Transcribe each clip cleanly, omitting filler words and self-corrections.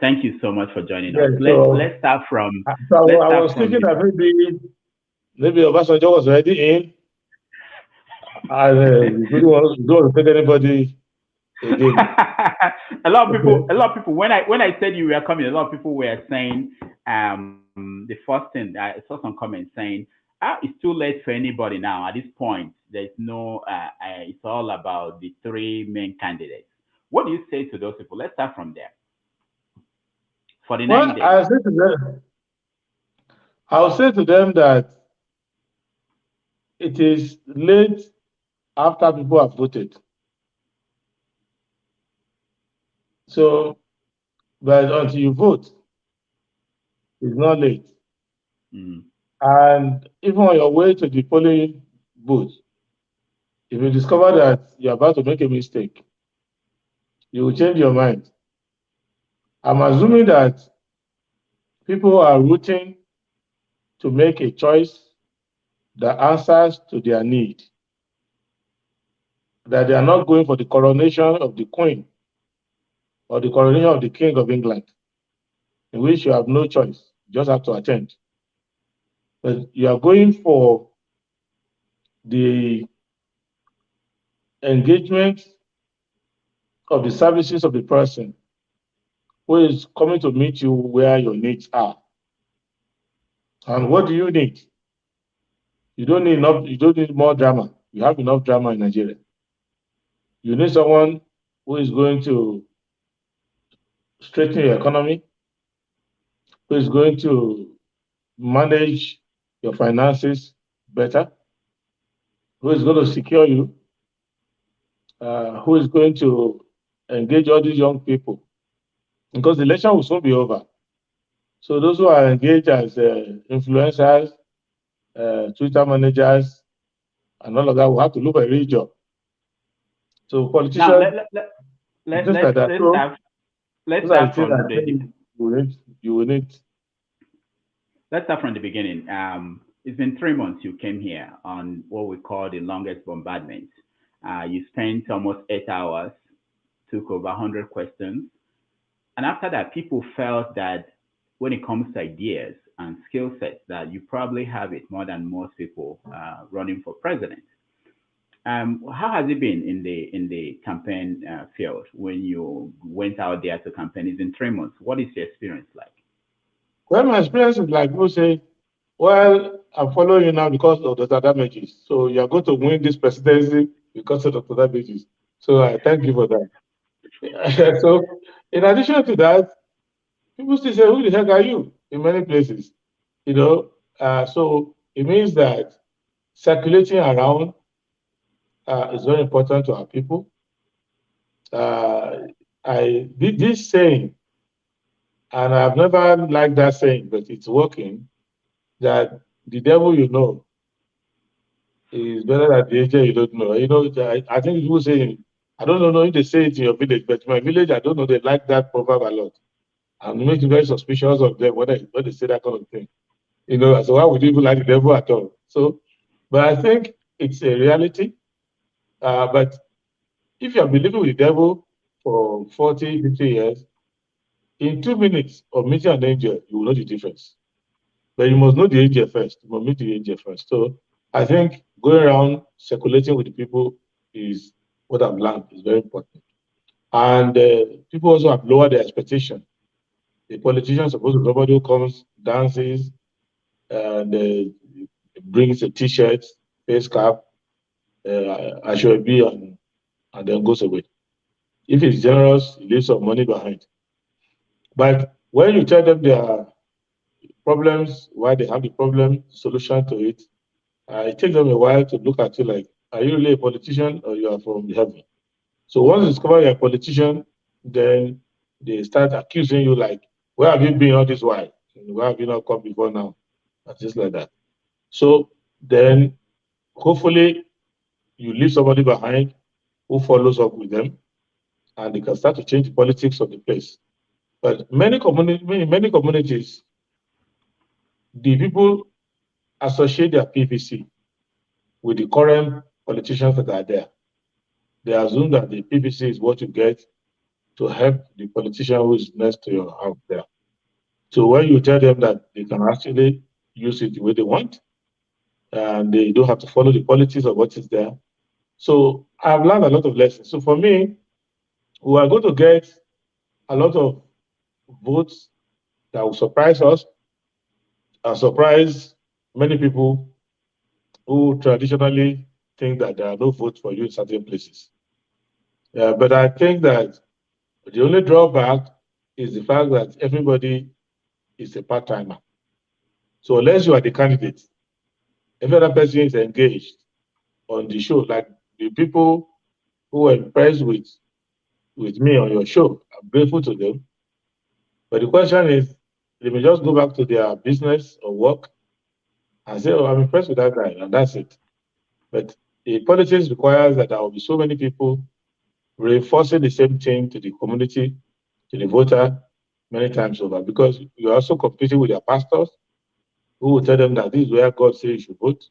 Thank you so much for joining Yeah, us. so, Let's start from so let's I start was from thinking the that maybe Obasanjo was already in, and you don't want to take anybody again. a lot of people when I said you were coming, a lot of people were saying the first thing I saw some comments saying it's too late for anybody now at this point. There's no it's all about the three main candidates. What do you say to those people? Let's start from there. 49 Well, days. I'll say to them that it is late after people have voted. So, but until you vote, it's not late. Mm. And even on your way to the polling booth, if you discover that you're about to make a mistake, you will change your mind. I'm assuming that people are rooting to make a choice that answers to their need, that they are not going for the coronation of the Queen or the coronation of the King of England, in which you have no choice, you just have to attend. But you are going for the engagement of the services of the person who is coming to meet you where your needs are. And what do you need? You don't need more drama. You have enough drama in Nigeria. You need someone who is going to straighten your economy, who is going to manage your finances better, who is going to secure you, who is going to engage all these young people. Because the election will soon be over. So those who are engaged as influencers, Twitter managers, and all of that will have to look for a real job. So Now politicians, things like that. So let's those are the start things I from the think you will need. let's start from the beginning. It's been 3 months you came here on what we call the longest bombardment. You spent almost 8 hours, took over 100 questions. And after that, people felt that when it comes to ideas and skill sets, that you probably have it more than most people running for president. How has it been in the campaign field when you went out there to campaign? It's been 3 months. What is your experience like? Well, my experience is like people say, well, I'm following you now because of the damages. So you're going to win this presidency because of the damages. So I thank you for that. So in addition to that, people still say, who the heck are you in many places? You know, so it means that circulating around is very important to our people. Uh, this saying, and I've never liked that saying, but it's working, that the devil you know is better than the angel you don't know. You know, I think people say, I don't know if they say it in your village, but my village, I don't know, they like that proverb a lot. And it makes me very suspicious of them when they say that kind of thing. You know, so why would you even like the devil at all? So, but I think it's a reality. But if you are believing with the devil for 40, 50 years, in 2 minutes of meeting an angel, you will know the difference. But you must know the angel first. You must meet the angel first. So I think going around circulating with the people is what I've learned is very important. And people also have lowered their expectation. The politician is supposed to be somebody who comes, dances, and brings a t-shirt, face cap, be, and then goes away. If he's generous, he leaves some money behind. But when you tell them their problems, why they have the problem, solution to it, it takes them a while to look at you like, are you really a politician or you are from heaven? So once you discover you're a politician, then they start accusing you like, where have you been all this while? Why have you not come before now? And things like that. So then hopefully you leave somebody behind who follows up with them and they can start to change the politics of the place. But many communities, the people associate their PVC with the current politicians that are there. They assume that the PVC is what you get to help the politician who is next to your house there. So when you tell them that they can actually use it the way they want, and they don't have to follow the politics of what is there. So I've learned a lot of lessons. So for me, we are going to get a lot of votes that will surprise us and surprise many people who traditionally think that there are no votes for you in certain places. But I think that the only drawback is the fact that everybody is a part timer. So unless you are the candidate, every other person is engaged on the show. Like the people who were impressed with me on your show, I'm grateful to them. But the question is, they may just go back to their business or work and say, "Oh, I'm impressed with that guy," and that's it. But the politics requires that there will be so many people reinforcing the same thing to the community, to the voter, many times over, because you're also competing with your pastors who will tell them that this is where God says you should vote.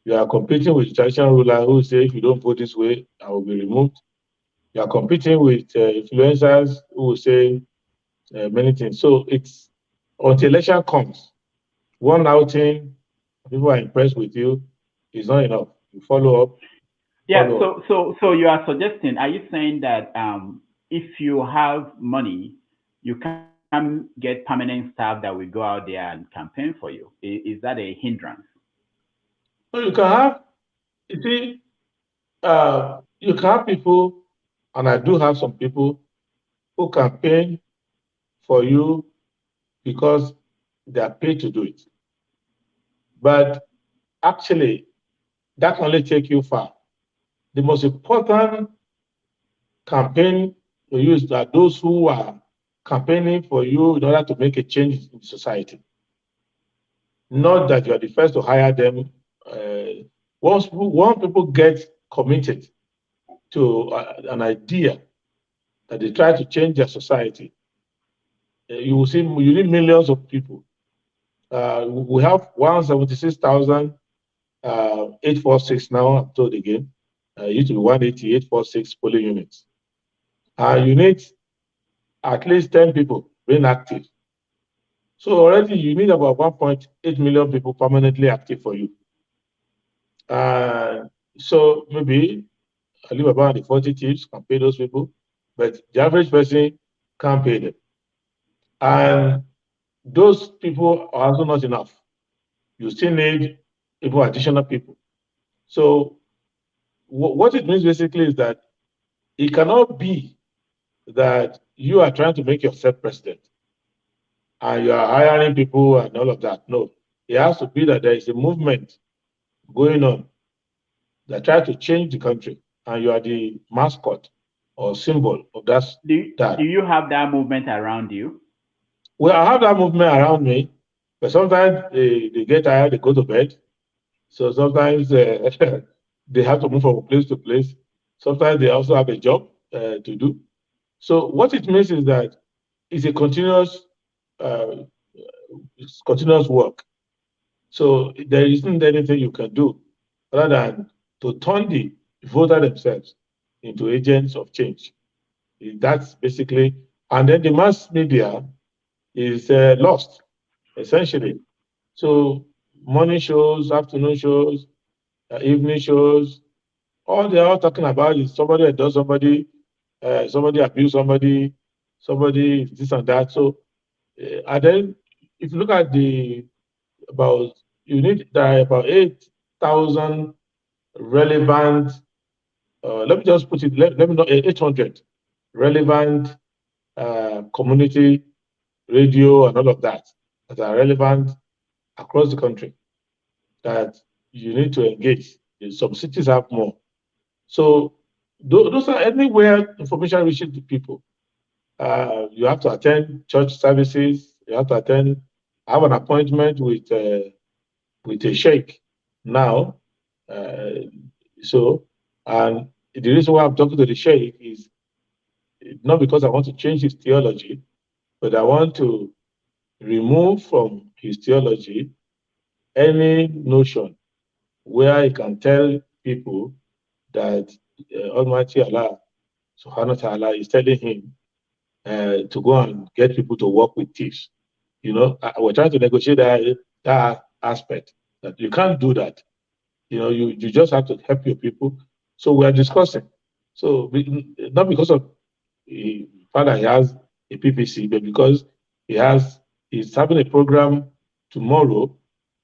You are competing with the traditional ruler who say if you don't vote this way, I will be removed. You are competing with influencers who will say many things. So it's until election comes, one outing, people are impressed with you, is not enough. You Yeah. follow up. So you are suggesting? Are you saying that if you have money, you can get permanent staff that will go out there and campaign for you? Is that a hindrance? So you can have, you see, you can have people, and I do have some people who campaign for you because they are paid to do it. But actually, that can only take you far. The most important campaign to use are those who are campaigning for you in order to make a change in society. Not that you are the first to hire them. Once people get committed to an idea that they try to change their society, you will see you need millions of people. We have 176,000 846 now, I'm told again. It used to be 18846 polling units. You need at least 10 people being active. So already you need about 1.8 million people permanently active for you. Uh, so maybe I live about the 40 chiefs can pay those people, but the average person can't pay them. And those people are also not enough. You still need even additional people. So what it means basically is that it cannot be that you are trying to make yourself president and you are hiring people and all of that. No, it has to be that there is a movement going on that try to change the country, and you are the mascot or symbol of Do that. you have that movement around you? Well, I have that movement around me, but sometimes they get tired, they go to bed. So sometimes they have to move from place to place. Sometimes they also have a job to do. So what it means is that it's a uh, continuous work. So there isn't anything you can do other than to turn the voter themselves into agents of change. That's basically, and then the mass media is lost essentially. So morning shows, afternoon shows, evening shows, all they're all talking about is somebody that does somebody abuse somebody this and that. So and then if you look at the about you need there are about 8,000 relevant. Let me just put it. Let me know 800 relevant community radio and all of that are relevant across the country that you need to engage. Some cities have more. So those are anywhere information reaches the people. You have to attend church services. You have to attend. I have an appointment with a sheikh now. Uh, so, and the reason why I'm talking to the sheikh is not because I want to change his theology, but I want to remove from his theology any notion where he can tell people that Almighty Allah subhanahu wa ta'ala is telling him to go and get people to work with thieves. We're trying to negotiate that aspect that you can't do that. You just have to help your people. So we are discussing. So not because of the fact that he has a PPC, but because he's having a program tomorrow,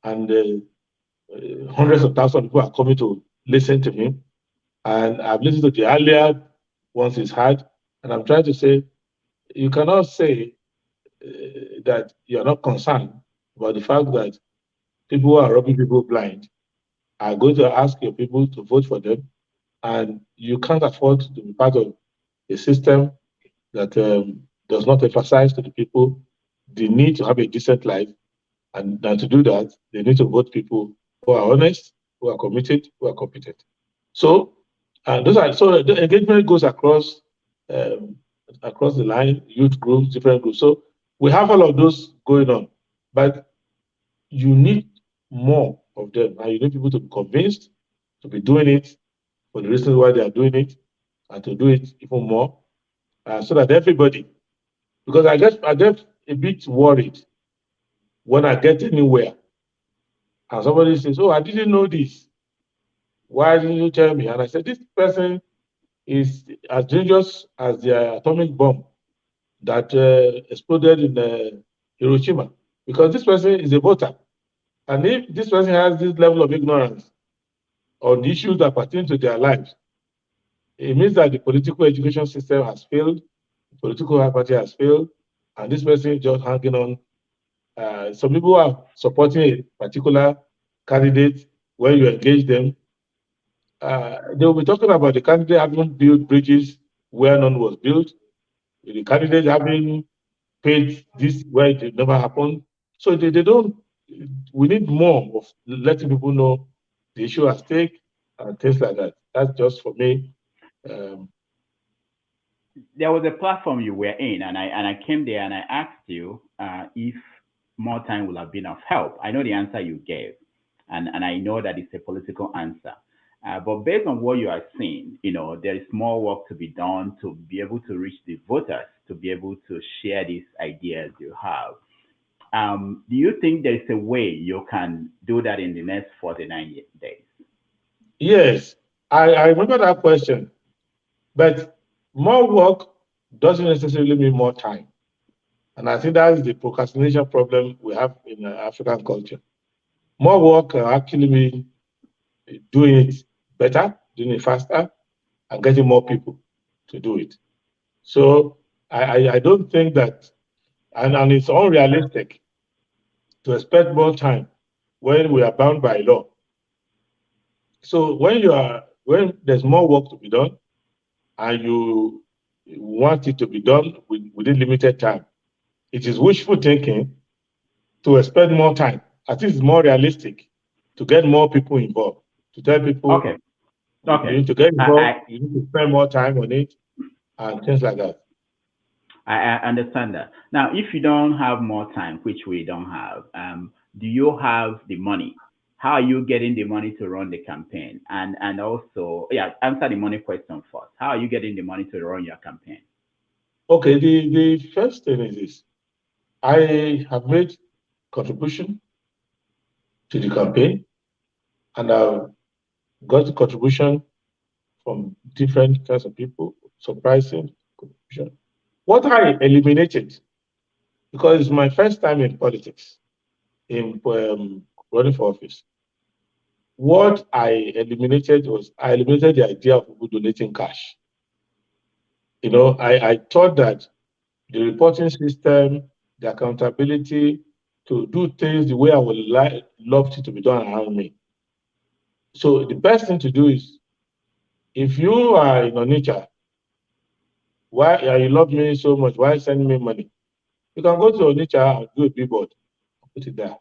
and hundreds of thousands of people are coming to listen to him. And I've listened to the earlier ones he's had, and I'm trying to say you cannot say that you're not concerned about the fact that people who are robbing people blind are going to ask your people to vote for them, and you can't afford to be part of a system that does not emphasize to the people the need to have a decent life, and to do that, they need to vote people who are honest, who are committed, who are competent. So, so the engagement goes um, across the line, youth groups, different groups. So we have all of those going on, but you need more of them, and you need people to be convinced to be doing it for the reasons why they are doing it, and to do it even more, so that everybody. Because I get a bit worried when I get anywhere and somebody says, "Oh, I didn't know this. Why didn't you tell me?" And I said, "This person is as dangerous as the atomic bomb that exploded in Hiroshima, because this person is a voter. And if this person has this level of ignorance on issues that pertain to their lives, it means that the political education system has failed, the political party has failed, and this person is just hanging on. Some people are supporting a particular candidate. When you engage them, they will be talking about the candidate having built bridges where none was built, the candidate having paid this where it never happened. So they don't, we need more of letting people know the issue at stake and things like that. That's just for me. Um, There was a platform you were in, and I came there and I asked you if more time would have been of help. I know the answer you gave, and I know that it's a political answer. But based on what you are seeing, there is more work to be done to be able to reach the voters, to be able to share these ideas you have. Do you think there is a way you can do that in the next 49 days? yes, I remember that question, but more work doesn't necessarily mean more time. And I think that is the procrastination problem we have in African culture. More work can actually mean doing it better, doing it faster, and getting more people to do it. So I don't think that, and it's unrealistic to expect more time when we are bound by law. So when there's more work to be done and you want it to be done within limited time, it is wishful thinking to expect more time. I think it's more realistic to get more people involved, to tell people Okay, you okay. need to get I, involved, I you need to spend more time on it, and things like that. I understand that. Now, if you don't have more time, which we don't have, do you have the money? How are you getting the money to run the campaign? And also, yeah, answer the money question first. How are you getting the money to run your campaign? Okay, the first thing is this. I have made contribution to the campaign, and I've got contribution from different kinds of people, surprising contribution. What I eliminated, because it's my first time in politics, in running for office, what I eliminated the idea of people donating cash. I thought that the reporting system, the accountability to do things the way I would love it to be done around me. So the best thing to do is, if you are in Onitsha, why you love me so much, why send me money? You can go to Onitsha and do a billboard, put it there.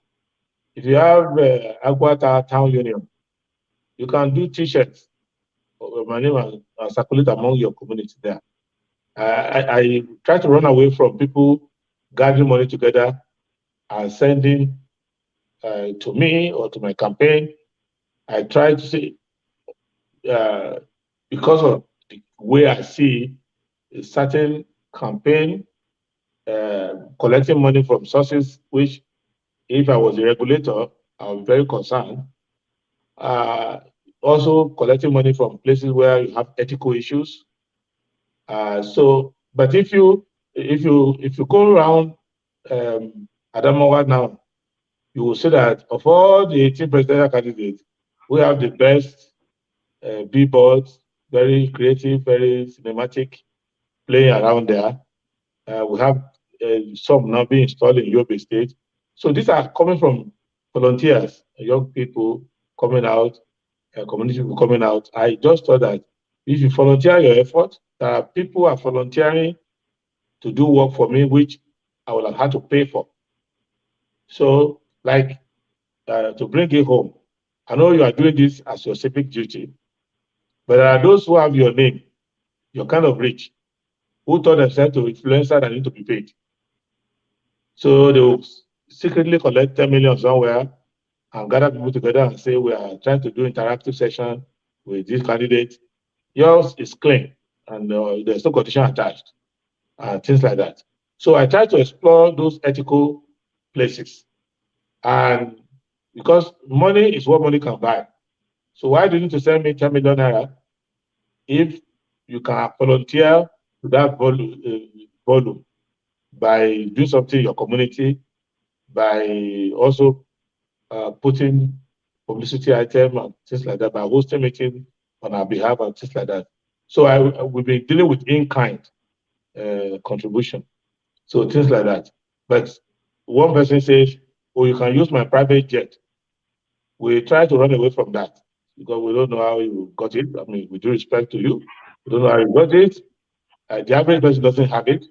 If you have Aguata Town Union, you can do T-shirts of my name and circulate among your community there. I try to run away from people gathering money together and sending to me or to my campaign. I try to say, uh, because of the way I see a certain campaign, collecting money from sources which, if I was a regulator, I would be very concerned. Uh, Also collecting money from places where you have ethical issues. But if you go around Adamawa now, you will see that of all the 18 presidential candidates, we have the best billboards, very creative, very cinematic, playing around there. We have some now being installed in Yobe State. So these are coming from volunteers, young people coming out, community people coming out. I just thought that if you volunteer your effort, there are people who are volunteering to do work for me, which I will have had to pay for. So, like, to bring it home, I know you are doing this as your civic duty, but there are those who have your name, you're kind of rich, who thought themselves to influencer that need to be paid. So they will secretly collect 10 million somewhere and gather people together and say, we are trying to do interactive session with this candidate. Yours is clean and there's no condition attached and things like that. So I try to explore those ethical places. And because money is what money can buy. So why do you need to send me 10 million naira if you can volunteer to that volume by doing something in your community, by also putting publicity item and things like that, by hosting meeting on our behalf and things like that. So we've been dealing with in-kind contribution. So things like that. But one person says, oh, you can use my private jet. We try to run away from that because we don't know how you got it. I mean, with due respect to you, we don't know how you got it. The average person doesn't have it.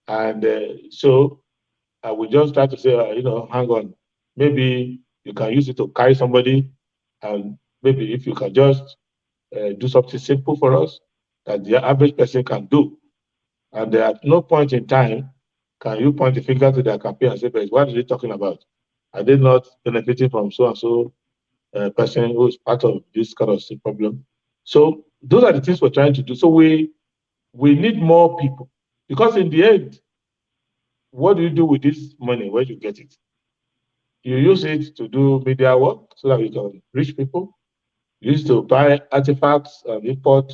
And so we just try to say, hang on, maybe you can use it to carry somebody. And maybe if you can just do something simple for us that the average person can do. And at no point in time can you point the finger to their campaign and say, but what are they talking about? Are they not benefiting from so and so person who is part of this kind of problem? So those are the things we're trying to do. So we need more people because in the end, what do you do with this money when you get it? You use it to do media work so that you can reach people. You use it to buy artifacts and import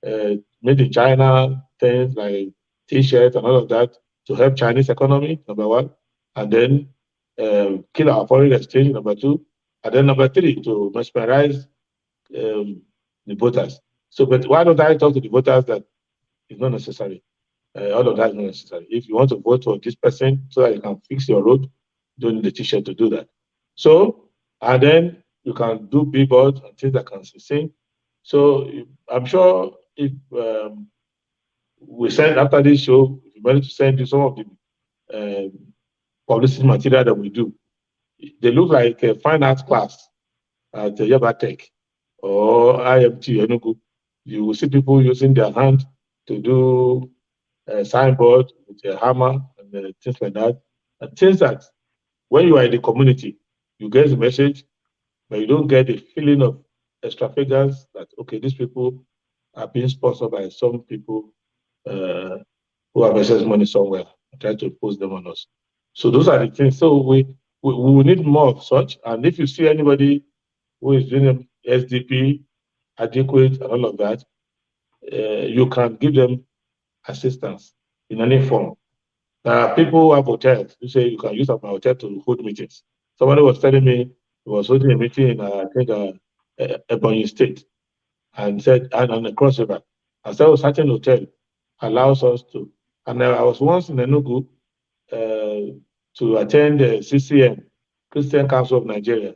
made in China, things like T-shirts and all of that to help Chinese economy, number one, and then kill our foreign exchange, number two, and then number three, to mesmerize um, the voters. So, but why don't I talk to the voters that it's not necessary? All of that is not necessary. If you want to vote for this person so that you can fix your road, you don't need the T-shirt to do that. So, and then you can do billboards and things that can sing. So I'm sure if we send after this show, if you manage to send you some of the um, publicity material that we do, they look like a fine arts class at Yaba Tech or IMT Enugu. You will see people using their hand to do a signboard with a hammer and things like that. And things that when you are in the community, you get the message, but you don't get the feeling of extravagance that, okay, these people are being sponsored by some people uh, who have excess money somewhere and try to impose them on us. So those are the things. So we will need more of such. And if you see anybody who is doing SDP, adequate, and all of that, you can give them assistance in any form. There are people who have hotels who say you can use my hotel to hold meetings. Somebody was telling me he was holding a meeting in, I think, Ebonyi State, and said, and on the cross river. I said, a certain hotel allows us to. And I was once in Enugu to attend the CCM, Christian Council of Nigeria.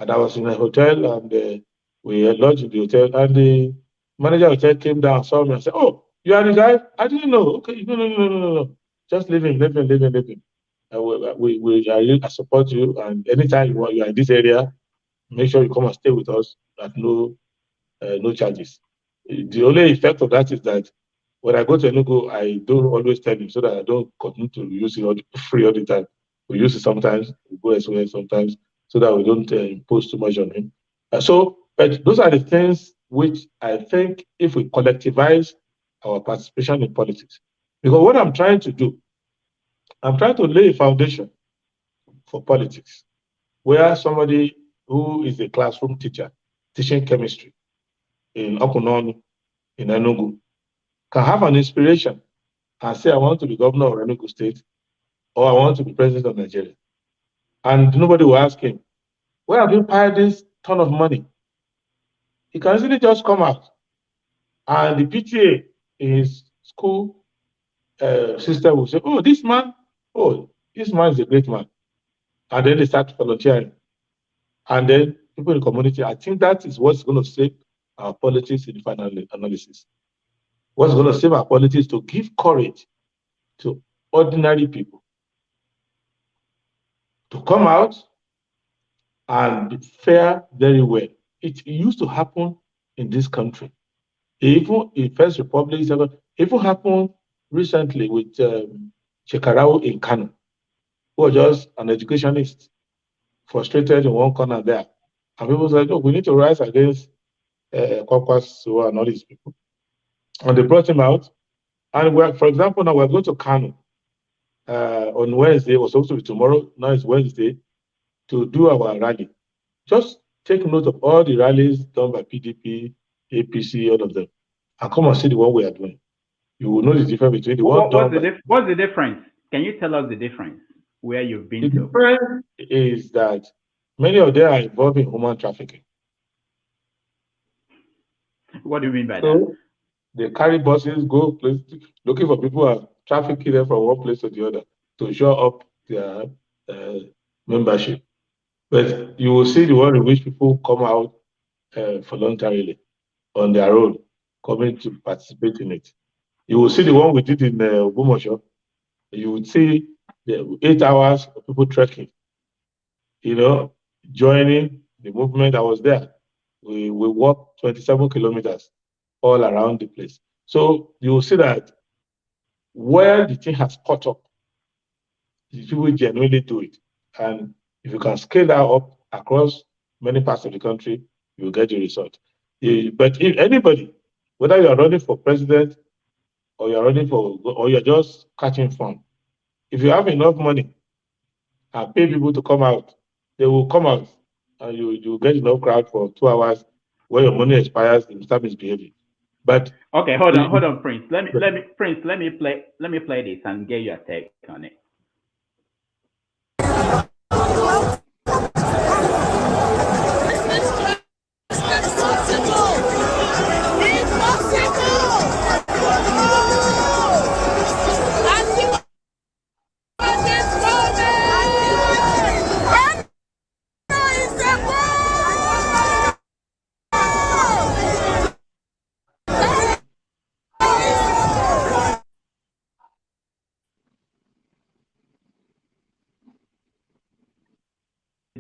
And I was in a hotel and we had lodged in the hotel. And the manager of the hotel came down, saw me and said, oh, you are the guy? I didn't know. Okay, no, no, no, no, no, no. Just leave him, leave him, leave him, leave him. I support you. And anytime you are in this area, make sure you come and stay with us at no charges. The only effect of that is that when I go to Enugu, I don't always tell him so that I don't continue to use it free all the time. We use it sometimes, we go elsewhere sometimes, so that we don't impose too much on him. But those are the things which I think if we collectivize our participation in politics. Because what I'm trying to do, I'm trying to lay a foundation for politics where somebody who is a classroom teacher teaching chemistry in Okunonu, in Enugu, can have an inspiration and say, I want to be governor of Enugu State or I want to be president of Nigeria. And nobody will ask him, where have you paid this ton of money? He can easily just come out. And the PTA in his school system will say, oh, this man is a great man. And then they start volunteering. And then people in the community, I think that is what's going to save our politics in the final analysis. What's going to save our politics to give courage to ordinary people to come out and fare very well. It used to happen in this country. Even in First Republic, it even happened recently with Shekarau in Kano, who was just an educationist, frustrated in one corner there. And people said, oh, we need to rise against Kwakwaso and all these people. And they brought him out. And for example, now we're going to Kano on Wednesday, it was supposed to be tomorrow, now it's Wednesday, to do our rally. Just take note of all the rallies done by PDP, APC, all of them, and come and see the one we are doing. You will know the difference between the one done by... What's the difference? Can you tell us the difference where you've been The to? difference is that many of them are involved in human trafficking. What do you mean by that? So they carry buses, go place, looking for people who are trafficking them from one place to the other to show up their membership. But you will see the one in which people come out voluntarily on their own, coming to participate in it. You will see the one we did in Ogumosho. You would see the 8 hours of people trekking, joining the movement. I was there. We walked 27 kilometers all around the place. So you will see that where the thing has caught up, the people genuinely do it. And if you can scale that up across many parts of the country, you will get the result. But if anybody, whether you are running for president or you're just catching fun, if you have enough money and pay people to come out, they will come out and you get enough crowd for 2 hours. When your money expires, you start misbehaving. But okay, hold on, Prince. Let me play this and get your take on it.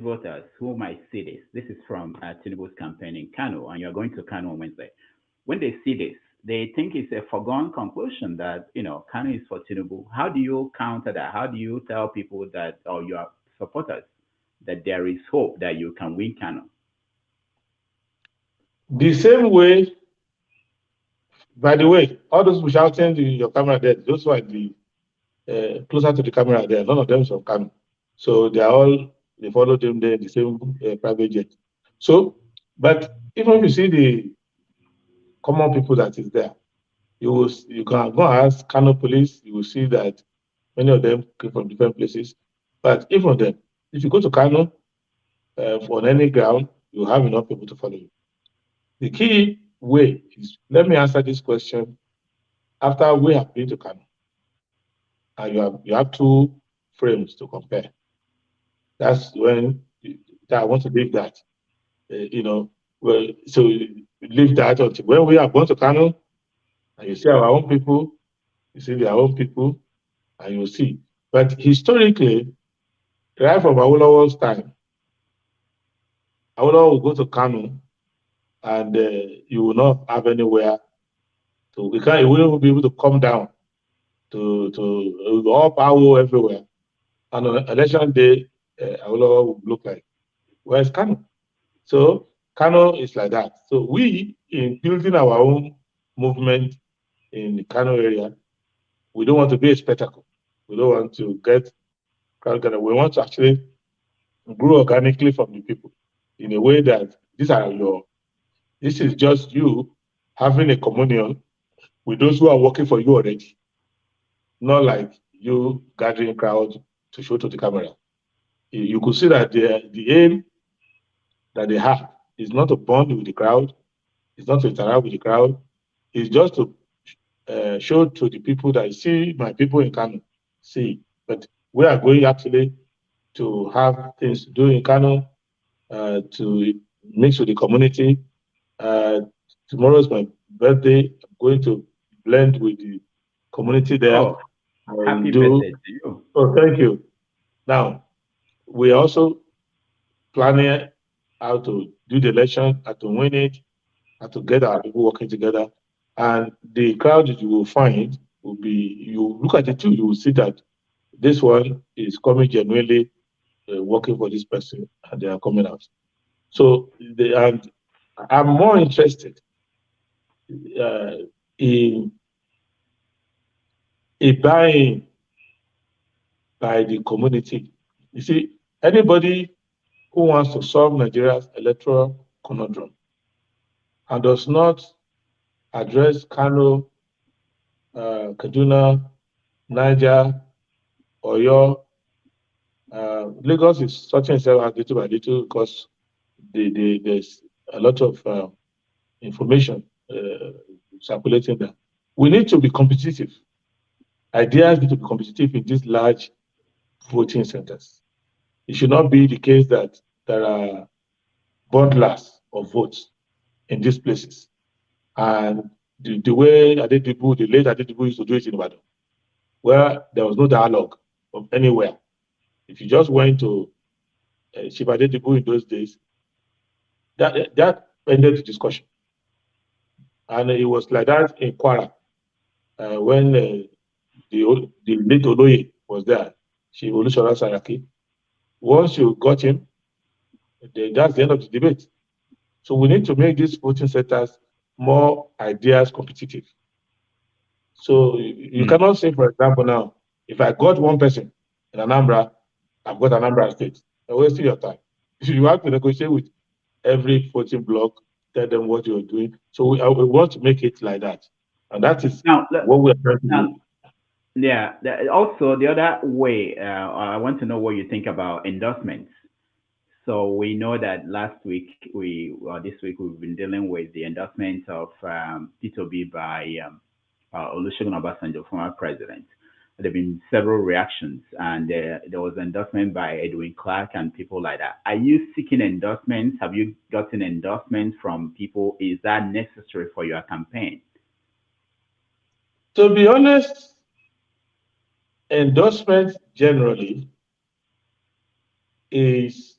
Voters who might see this is from Tinubu's campaign in Kano, and you're going to Kano on Wednesday. When they see this, they think it's a foregone conclusion that Kano is for Tinubu. How do you counter that? How do you tell people that, or your supporters, that there is hope that you can win Kano? The same way, by the way, all those who shouting to your camera there, those who are closer to the camera there, none of them is from Kano. So they follow them there in the same private jet. So, but even if you see the common people that is there, you can go and ask Kano police, you will see that many of them came from different places. But even then, if you go to Kano on any ground, you have enough people to follow you. The key way is, let me answer this question after we have been to Kano. And you have 2 frames to compare. That's when I want to leave that. So leave that until when we are going to Kano, and you see our own people, you see their own people, and you see. But historically, right from Awolowo's time, Awolowo will go to Kano, and you will not have anywhere to. You won't be able to come down to up Awo everywhere. And on election day, Awolowo will look like, where's Kano? So Kano is like that. So we, in building our own movement, in the Kano area. We don't want to be a spectacle. We don't want to get crowd gathered. We want to actually grow organically from the people in a way that this is just you having a communion with those who are working for you already, not like you gathering crowd to show to the camera. You could see that the aim that they have is not to bond with the crowd, it's not to interact with the crowd, it's just to show to the people that see my people in Kano, see. But we are going actually to have things to do in Kano, to mix with the community. Uh, Tomorrow is my birthday. I'm going to blend with the community there Oh, and happy do. birthday to you. Oh, thank you. Now, we are also planning how to do the election, how to win it, how to get our people working together. And the crowd that you will find will be, you look at the two, you will see that this one is coming genuinely working for this person and they are coming out. So, and I'm more interested uh, in a buying by the community. You see, anybody who wants to solve Nigeria's electoral conundrum and does not address Kano, Kaduna, Niger, Oyo, Lagos is sorting itself out little by little because there's a lot of information circulating there. We need to be competitive. Ideas need to be competitive in these large voting centers. It should not be the case that there are bundlers of votes in these places. And the way Adedibu, the late Adedibu used to do it in Ibadan, where there was no dialogue of anywhere. If you just went to Chief Adedibu in those days, that ended the discussion. And it was like that in Kwara when the late Oloye was there, Chief Olusola Saraki. Once you got him, that's the end of the debate. So we need to make these voting centers more ideas competitive. So you Mm. cannot say, for example, now, if I got one person in Anambra, I've got Anambra State. You're wasting your time. You have to negotiate with every voting block, tell them what you're doing. So we want to make it like that. And that is Now, what we are trying to now, do. yeah. Also, the other way, I want to know what you think about endorsements. So we know that last week this week we've been dealing with the endorsement of Peter Obi by Olusegun Obasanjo, former president. There have been several reactions, and there was endorsement by Edwin Clark and people like that. Are you seeking endorsements? Have you gotten endorsements from people? Is that necessary for your campaign? To be honest, endorsement generally is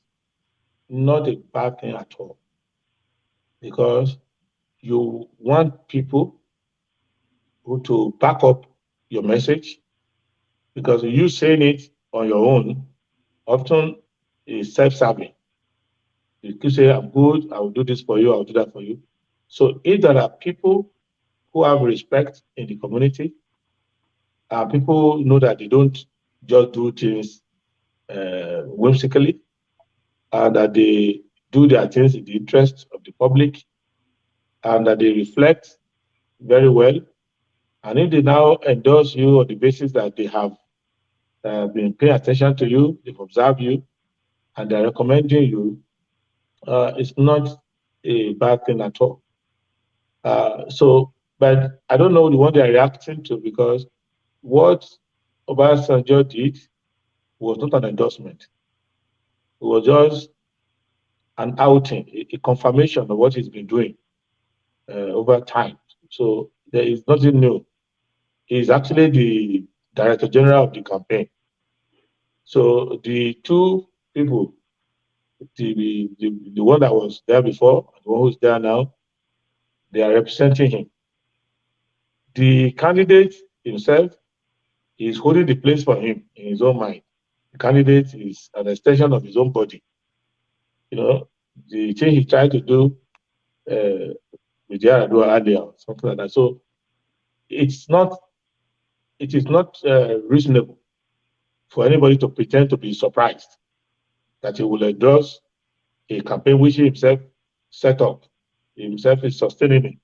not a bad thing at all because you want people who to back up your message because you saying it on your own often is self-serving. You could say, I'm good, I will do this for you, I'll do that for you. So if there are people who have respect in the community, people know that they don't just do things whimsically, and that they do their things in the interest of the public, and that they reflect very well. And if they now endorse you on the basis that they have been paying attention to you, they've observed you, and they're recommending you, it's not a bad thing at all. But I don't know the one they're reacting to because what Obasanjo did was not an endorsement. It was just an outing, a confirmation of what he's been doing over time. So there is nothing new. He's actually the director general of the campaign. So the two people, the one that was there before, and the one who's there now, they are representing him. The candidate himself is holding the place for him in his own mind. The candidate is an extension of his own body. You know, the thing he tried to do with Yaradua earlier, something like that. So it's not, it is not reasonable for anybody to pretend to be surprised that he will endorse a campaign which he himself set up. He himself is sustaining it.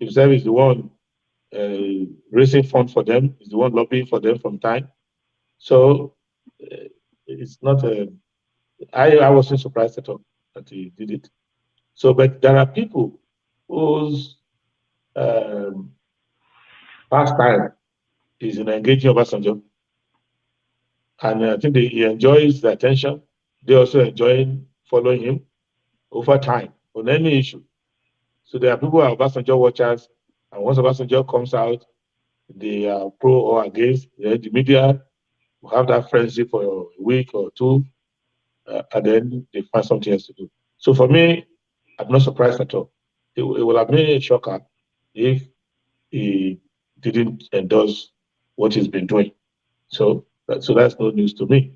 Himself is the one raising funds for them, is the one lobbying for them from time. So it's not a, I wasn't surprised at all that he did it. So, but there are people whose um, pastime is in engaging Obasanjo, and I think he enjoys the attention. They also enjoy following him over time on any issue. So there are people who are Obasanjo watchers, and once Obasanjo comes out, they are pro or against. The media will have that frenzy for a week or two, and then they find something else to do. So for me, I'm not surprised at all. It will have been a shocker if he didn't endorse what he's been doing. So that's no news to me.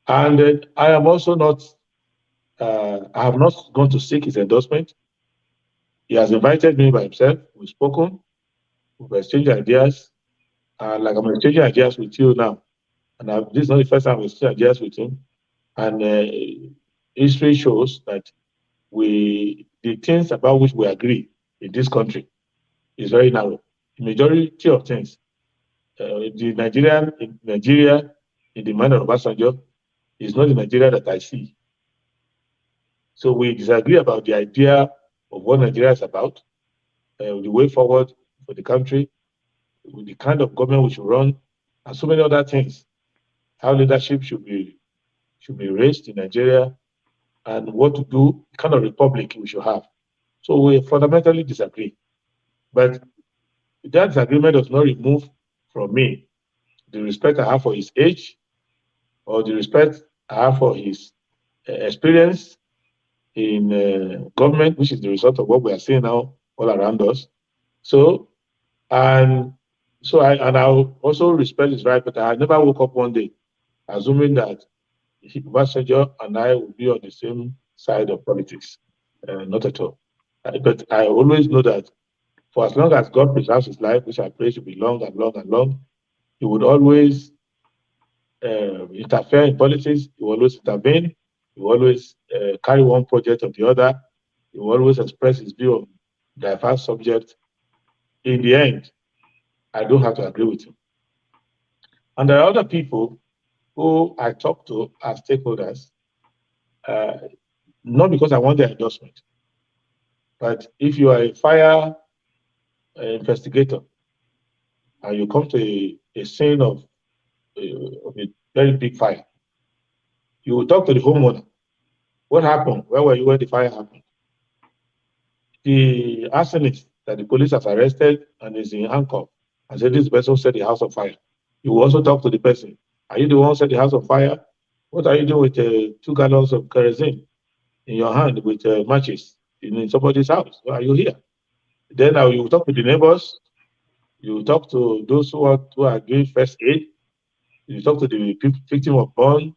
And I am also not. I have not gone to seek his endorsement. He has invited me by himself. We've spoken. We've exchanged ideas. Like I'm exchanging ideas with you now. And this is not the first time I'm exchanging ideas with him. And history shows that the things about which we agree in this country is very narrow. The majority of things, in Nigeria, in the mind of Obasanjo, is not the Nigeria that I see. So we disagree about the idea of what Nigeria is about, the way forward for the country, with the kind of government we should run, and so many other things. How leadership should be raised in Nigeria, and what to do, the kind of republic we should have. So we fundamentally disagree. But that disagreement does not remove from me the respect I have for his age or the respect I have for his experience in government, which is the result of what we are seeing now all around us. So, and I also respect his right, but I never woke up one day assuming that Obasanjo and I will be on the same side of politics. Not at all. But I always know that for as long as God preserves his life, which I pray should be long and long and long, he would always interfere in politics. He will always intervene. He will always carry one project or the other. He will always express his view on diverse subjects. In the end, I don't have to agree with him. And there are other people who I talk to as stakeholders, uh, not because I want their endorsement, but if you are a fire investigator and you come to a scene of a very big fire, you will talk to the homeowner. What happened? Where were you when the fire happened? The arsonist that the police has arrested and is in handcuff and said this person set the house on fire. You will also talk to the person. Are you the one who set the house on fire? What are you doing with 2 gallons of kerosene in your hand with matches in somebody's house? Why are you here? Then you will talk to the neighbors. You will talk to those who are doing first aid. You talk to the victim of burn,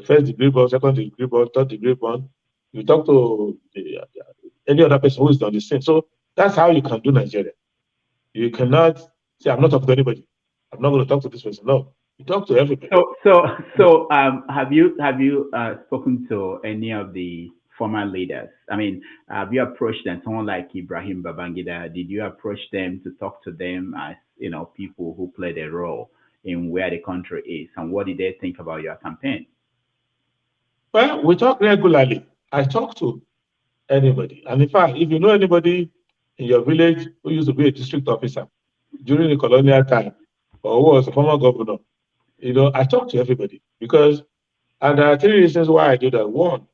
first degree burn, second degree burn, third degree burn. You talk to any other person who is on the scene. So that's how you can do Nigeria. You cannot say, I'm not talking to anybody. I'm not going to talk to this person. No, you talk to everybody. Have you spoken to any of the former leaders? I mean, have you approached them? Someone like Ibrahim Babangida, did you approach them to talk to them as people who played a role in where the country is, and what did they think about your campaign? Well, we talk regularly. I talk to anybody. And in fact, if you know anybody in your village who used to be a district officer during the colonial time or who was a former governor, I talk to everybody because, and there are 3 reasons why I do that. One,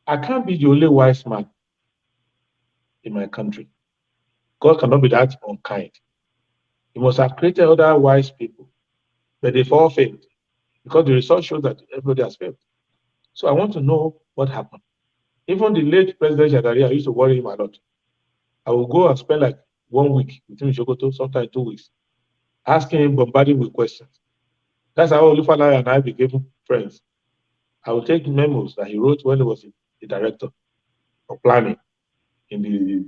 I can't be the only wise man in my country. God cannot be that unkind. He must have created other wise people, but they've all failed because the result shows that everybody has failed. So I want to know what happened. Even the late President Shagari, I used to worry him a lot. I will go and spend like 1 week with him in Sokoto, sometimes 2 weeks, asking him, bombarding with questions. That's how Olufala and I became friends. I will take memos that he wrote when he was the director of planning in the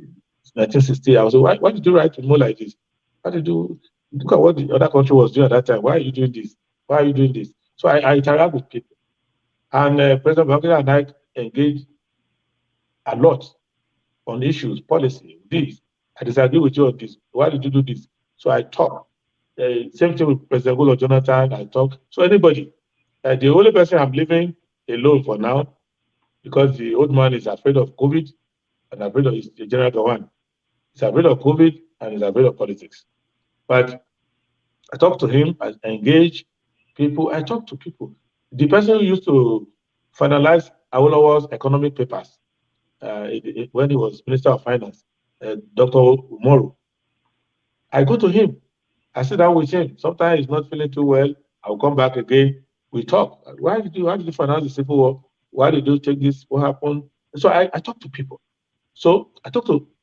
1960. I was like, why did you write to more like this? Why did you look at what the other country was doing at that time? Why are you doing this? Why are you doing this? So I interact with people. And President Babangida and I engage a lot on issues, policy, this. I disagree with you on this. Why did you do this? So I talk. Same thing with President Goodluck Jonathan. I talk. So anybody, the only person I'm leaving alone for now because the old man is afraid of COVID and afraid of his the general Gawan. He's afraid of COVID and he's afraid of politics. But I talk to him, I engage people, I talk to people. The person who used to finalize Awolowo's economic papers when he was Minister of Finance, Dr. Umoru, I go to him. I sit down with him. Sometimes he's not feeling too well. I'll come back again. We talk. Why did you finance the civil war? Why did you take this? What happened? So I talk to people. So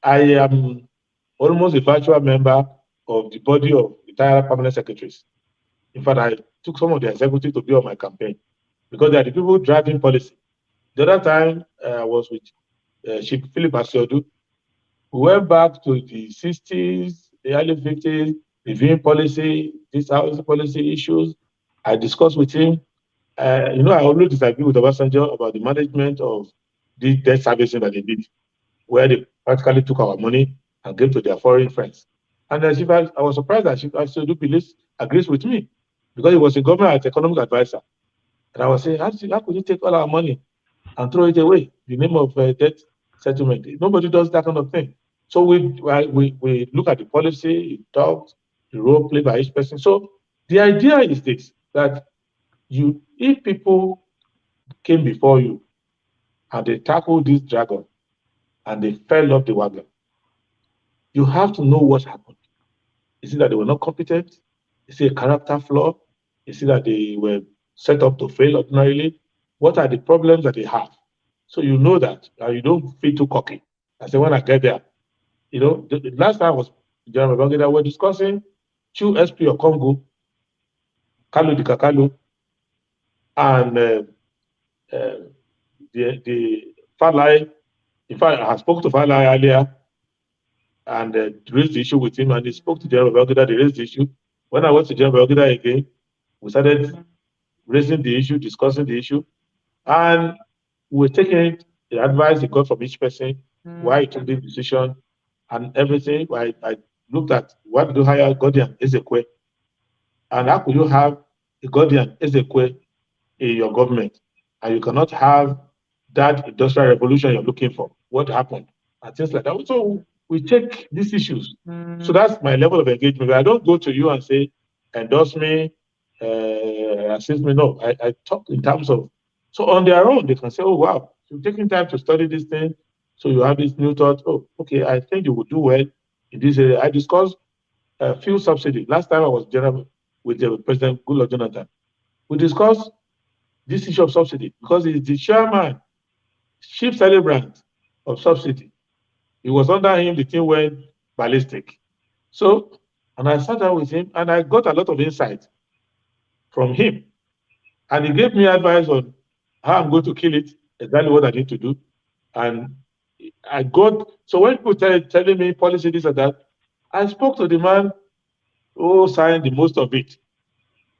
I am almost a virtual member of the body of retired permanent secretaries. In fact, I took some of the executive to be on my campaign because they are the people driving policy. The other time I was with Chief Philip Asiodu. We went back to the 60s, the early 50s, reviewing policy, this housing policy issues. I discussed with him. I always disagree with Obasanjo about the management of the debt servicing that they did, where they practically took our money and gave to their foreign friends. And I was surprised that Chief Asiodu believes agrees with me because he was a government economic advisor. And I was saying, how could you take all our money and throw it away in the name of debt settlement? Nobody does that kind of thing. So we look at the policy, it talks, the role played by each person. So the idea is this, that if people came before you and they tackled this dragon and they fell off the wagon, you have to know what happened. Is it that they were not competent? Is it a character flaw? Is it that they were set up to fail ordinarily? What are the problems that they have? So you know that, and you don't feel too cocky. I say when I get there, the last time I was General Babangida, we're discussing two SP of Congo, Kalu Di Kakalu, and uh, the Falai. In fact, I spoke to Falai earlier and raised the issue with him, and he spoke to General Babangida, they raised the issue. When I went to General Babangida again, we started raising the issue, discussing the issue, and we're taking the advice he got from each person, why he took the decision, and everything. I looked at why did you hire Guardian Ezekwe, and how could you have a Guardian Ezekwe in your government, and you cannot have that industrial revolution you're looking for? What happened? And things like that. So we take these issues. So that's my level of engagement. I don't go to you and say, endorse me, assist me. No, I talk in terms of, so on their own, they can say, oh, wow, you're taking time to study this thing. So you have this new thought. Oh, okay, I think you would do well in this area. I discussed fuel subsidy. Last time I was general with President Goodluck Jonathan. We discussed this issue of subsidy because he's the chairman, chief celebrant of subsidy. It was under him the thing went ballistic. So, and I sat down with him and I got a lot of insight from him. And he gave me advice on how I'm going to kill it, exactly what I need to do. And so when people telling me policy, this and that, I spoke to the man who signed the most of it.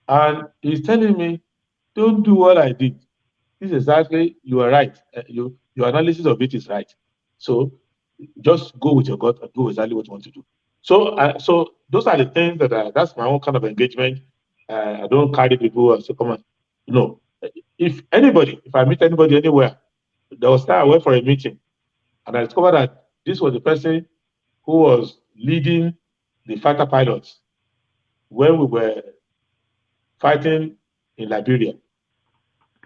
And he's telling me, don't do what I did. This is exactly, you are right. Your analysis of it is right. So just go with your gut and do exactly what you want to do. So those are the things that's my own kind of engagement. I don't carry people and say, come on. No. If I meet anybody anywhere, there was time I went for a meeting and I discovered that this was the person who was leading the fighter pilots when we were fighting in Liberia.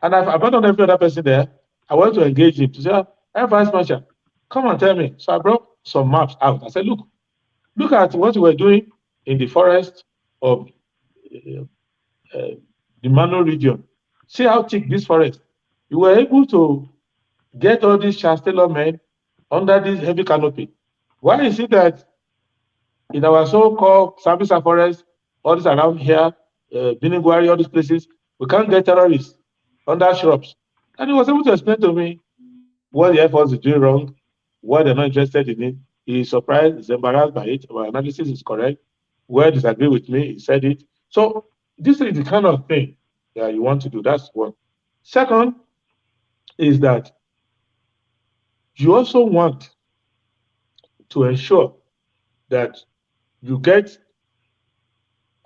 And I've abandoned every other person there. I went to engage him to say, hey, Vice Marshal, come and tell me. So I brought some maps out. I said, look at what we were doing in the forest of the Mano region. See how thick this forest. You were able to get all these Chancellor men under this heavy canopy. Why is it that in our so-called Sambisa forest, all this around here, Binigwari, all these places, we can't get terrorists under shrubs? And he was able to explain to me what the Air Force is doing wrong, why they're not interested in it. He's surprised, he's embarrassed by it. Our analysis is correct. Where disagree with me, he said it. So this is the kind of thing that you want to do. That's one. Second is that you also want to ensure that you get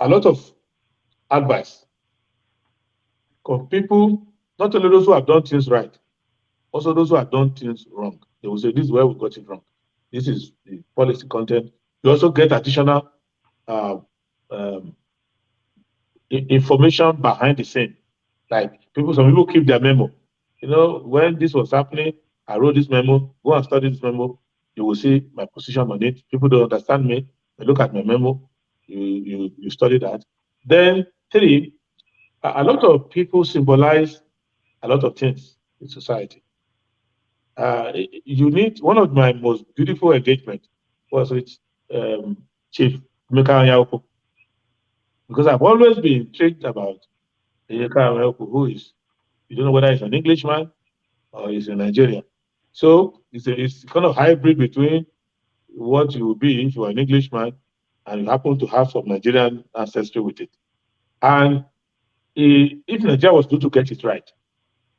a lot of advice from people, not only those who have done things right, also those who have done things wrong. They will say, this is where we got it wrong. This is the policy content. You also get additional uh, um, information behind the scene. Like some people keep their memo. When this was happening, I wrote this memo. Go and study this memo. You will see my position on it. People don't understand me. They look at my memo. You study that. Then three, a lot of people symbolize a lot of things in society. You need one of my most beautiful engagement was with um, Chief Emeka Anyaoku, because I've always been intrigued about Emeka Anyaoku, who is, you don't know whether he's an Englishman or he's a Nigerian. So it's kind of hybrid between what you will be if you are an Englishman and you happen to have some Nigerian ancestry with it. And if Nigeria was going to get it right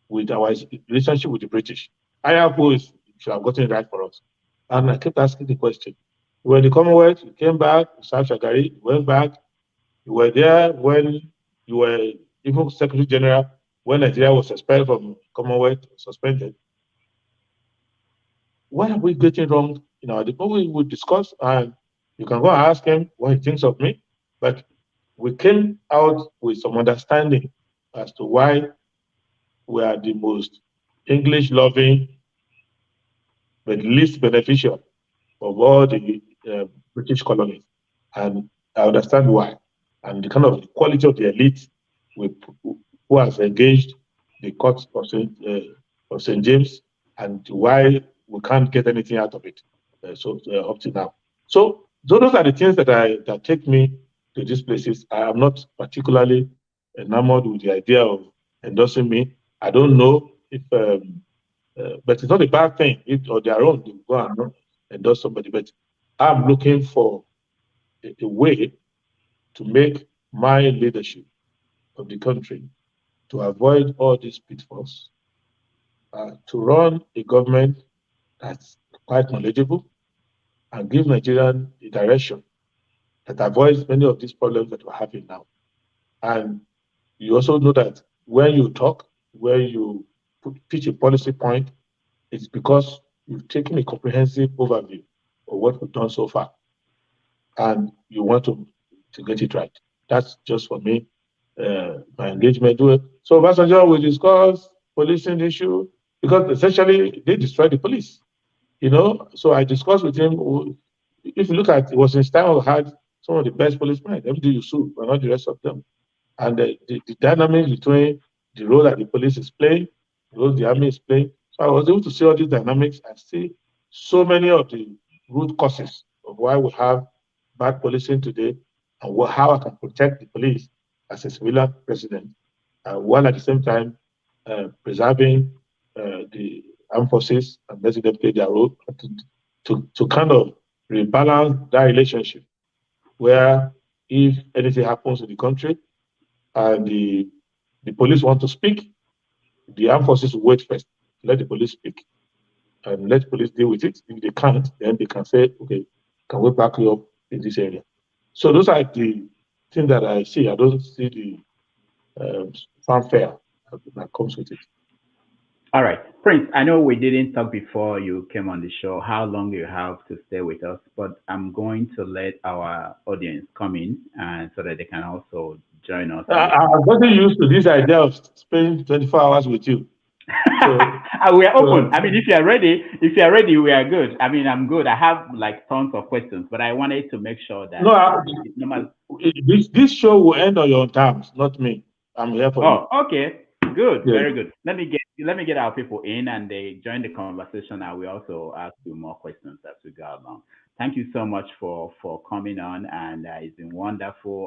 with our relationship with the British, Anyaoku should have gotten it right for us. And I kept asking the question. You were in the Commonwealth, you came back, you served Shagari, you went back, you were there when you were even Secretary General, when Nigeria was expelled from Commonwealth, suspended. What are we getting wrong in our diplomacy? We would discuss, and you can go and ask him what he thinks of me. But we came out with some understanding as to why we are the most English loving but least beneficial of all the British colonies. And I understand why. And the kind of quality of the elite with, who has engaged the court of St. James, and why we can't get anything out of it up to now. So those are the things that take me to these places. I am not particularly enamored with the idea of endorsing me. I don't know if but it's not a bad thing if on their own they go and endorse somebody. But I'm looking for a way to make my leadership of the country to avoid all these pitfalls, to run a government that's quite knowledgeable and give Nigerians a direction that avoids many of these problems that we're having now. And you also know that when you talk, when you pitch a policy point, it's because you've taken a comprehensive overview of what we've done so far, and you want to get it right. That's just for me, my engagement. So, Obasanjo, we discuss policing issue because essentially they destroyed the police. So I discussed with him. If you look at it, was in style had some of the best policemen, MD Yusuf, and not the rest of them. And the dynamics between the role that the police is playing, the role the army is playing. So I was able to see all these dynamics and see so many of the root causes of why we have bad policing today, and how I can protect the police as a civilian president, while at the same time preserving the armed forces and letting them play their role to kind of rebalance that relationship where if anything happens in the country and the police want to speak, the armed forces will wait first, let the police speak, and let police deal with it. If they can't, then they can say, okay, can we back you up in this area? So those are the things that I see. I don't see the fanfare that comes with it. All right, Prince, I know we didn't talk before you came on the show how long you have to stay with us, but I'm going to let our audience come in and so that they can also join us in the I've gotten used to this idea of spending 24 hours with you. So, We are open. so I mean, if you are ready, we are good. I mean, I'm good. I have like tons of questions, but I wanted to make sure no, that no matter. this show will end on your terms, not me. I'm here for you. Oh, okay, good, Yes. very good. Let me get our people in and they join the conversation. I will also ask you more questions as we go along. Thank you so much for coming on, and it's been wonderful.